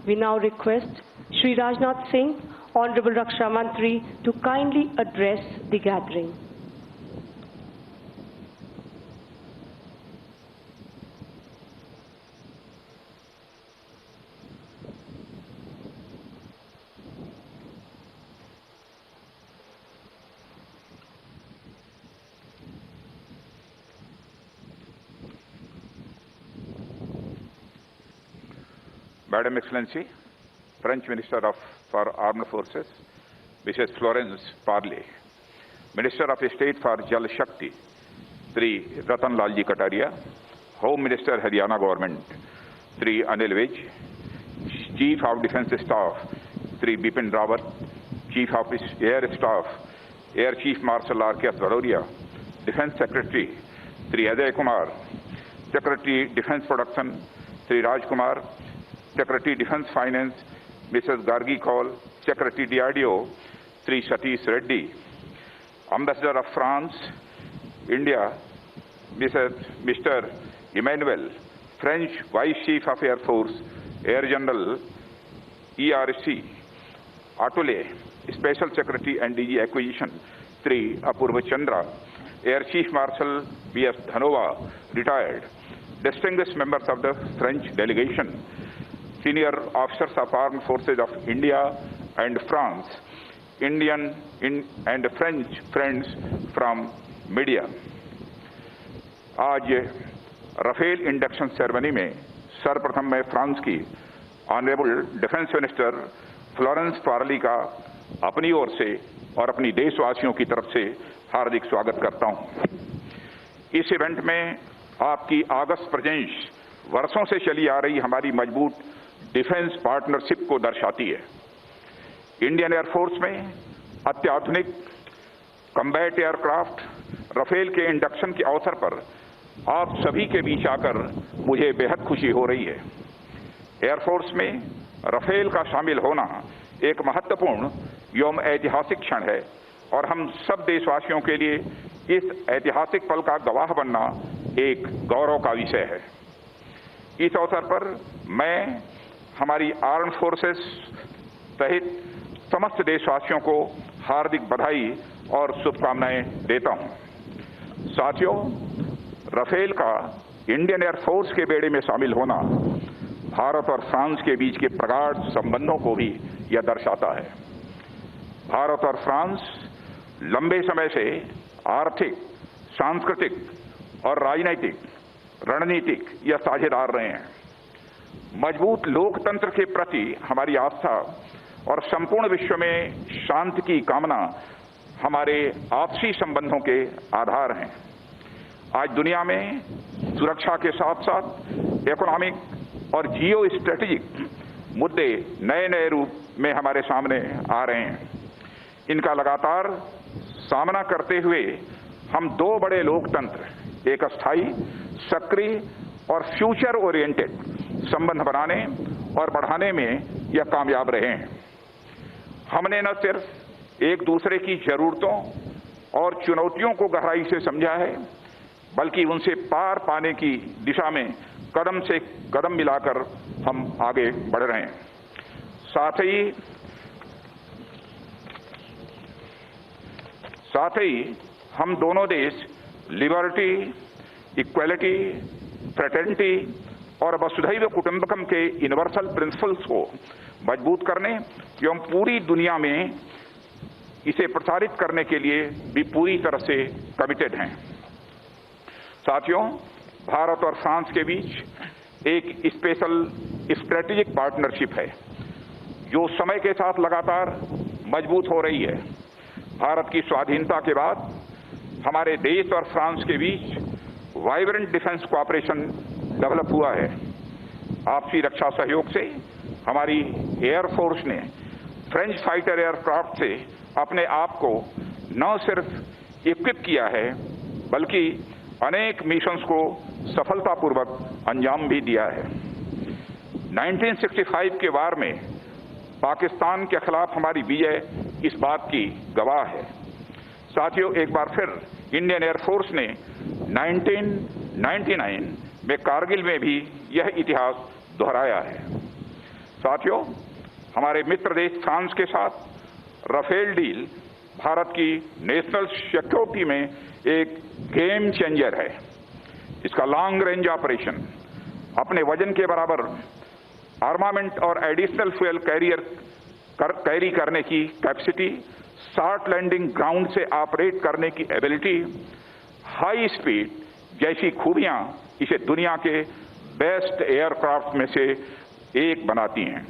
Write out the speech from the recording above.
We now request Shri Rajnath Singh, Honorable Raksha Mantri, to kindly address the gathering. Madam Excellency, French Minister for Armed Forces, Mrs. Florence Parly, Minister of State for Jal Shakti, Sri Ratan Lalji Kataria, Home Minister Haryana Government, Sri Anil Vij, Chief of Defence Staff, Sri Bipin Rawat, Chief of Air Staff, Air Chief Marshal R.K.S. Bhadoria, Defence Secretary, Sri Ajay Kumar, Secretary Defence Production, Sri Raj Kumar, Secretary Defence Finance, Mrs. Gargi Kaul, Secretary DRDO, Sri Satish Reddy, Ambassador of France, India, Mr. Emmanuel, French Vice Chief of Air Force, Air General ERC, Atule, Special Secretary and DG Acquisition, Sri Apurva Chandra, Air Chief Marshal B.S. Dhanova, retired, distinguished members of the French delegation, senior officers of Armed Forces of India and France, Indian and French friends from media. आज Rafale induction ceremony में सर्वप्रथम मैं France की honourable defence minister Florence Parly का अपनी ओर से और अपनी देशवासियों की तरफ से हार्दिक स्वागत करता हूं। इस इवेंट में आपकी ऑगस्ट प्रेजेंस वर्षों से चली आ रही हमारी मजबूत डिफेंस पार्टनरशिप को दर्शाती है। इंडियन एयरफोर्स में अत्याधुनिक कॉम्बैट एयरक्राफ्ट राफेल के इंडक्शन के अवसर पर आप सभी के बीच आकर मुझे बेहद खुशी हो रही है। एयरफोर्स में राफेल का शामिल होना एक महत्वपूर्ण एवं ऐतिहासिक क्षण है और हम सब देशवासियों के लिए इस ऐतिहासिक पल का गवाह बनना एक गौरव का विषय है। इस अवसर पर मैं हमारी आर्म्ड फोर्सेस सहित समस्त देशवासियों को हार्दिक बधाई और शुभकामनाएं देता हूं। साथियों, राफेल का इंडियन एयरफोर्स के बेड़े में शामिल होना भारत और फ्रांस के बीच के प्रगाढ़ संबंधों को भी यह दर्शाता है। भारत और फ्रांस लंबे समय से आर्थिक, सांस्कृतिक और राजनीतिक, रणनीतिक या साझेदार रहे हैं। मजबूत लोकतंत्र के प्रति हमारी आस्था और संपूर्ण विश्व में शांति की कामना हमारे आपसी संबंधों के आधार हैं। आज दुनिया में सुरक्षा के साथ साथ इकोनॉमिक और जियो स्ट्रेटेजिक मुद्दे नए नए रूप में हमारे सामने आ रहे हैं। इनका लगातार सामना करते हुए हम दो बड़े लोकतंत्र, एक अस्थायी, सक्रिय और फ्यूचर ओरिएंटेड संबंध बनाने और बढ़ाने में यह कामयाब रहे हैं। हमने न सिर्फ एक दूसरे की जरूरतों और चुनौतियों को गहराई से समझा है, बल्कि उनसे पार पाने की दिशा में कदम से कदम मिलाकर हम आगे बढ़ रहे हैं। साथ ही हम दोनों देश लिबर्टी, इक्वलिटी, फ्रेटर्निटी और वसुधैव कुटुंबकम के यूनिवर्सल प्रिंसिपल्स को मजबूत करने एवं पूरी दुनिया में इसे प्रसारित करने के लिए भी पूरी तरह से कमिटेड हैं। साथियों, भारत और फ्रांस के बीच एक स्पेशल स्ट्रेटेजिक पार्टनरशिप है जो समय के साथ लगातार मजबूत हो रही है। भारत की स्वाधीनता के बाद हमारे देश और फ्रांस के बीच वाइब्रेंट डिफेंस कोऑपरेशन डेवलप हुआ है। आपसी रक्षा सहयोग से हमारी एयरफोर्स ने फ्रेंच फाइटर एयरक्राफ्ट से अपने आप को न सिर्फ इक्विप किया है, बल्कि अनेक मिशंस को सफलतापूर्वक अंजाम भी दिया है। 1965 के वार में पाकिस्तान के खिलाफ हमारी विजय इस बात की गवाह है। साथियों, एक बार फिर इंडियन एयरफोर्स ने 1999 में कारगिल में भी यह इतिहास दोहराया है। साथियों, हमारे मित्र देश फ्रांस के साथ राफेल डील भारत की नेशनल सिक्योरिटी में एक गेम चेंजर है। इसका लॉन्ग रेंज ऑपरेशन, अपने वजन के बराबर आर्मामेंट और एडिशनल फ्यूल कैरी करने की कैपेसिटी, शॉर्ट लैंडिंग ग्राउंड से ऑपरेट करने की एबिलिटी, हाई स्पीड जैसी खूबियां इसे दुनिया के बेस्ट एयरक्राफ्ट में से एक बनाती हैं।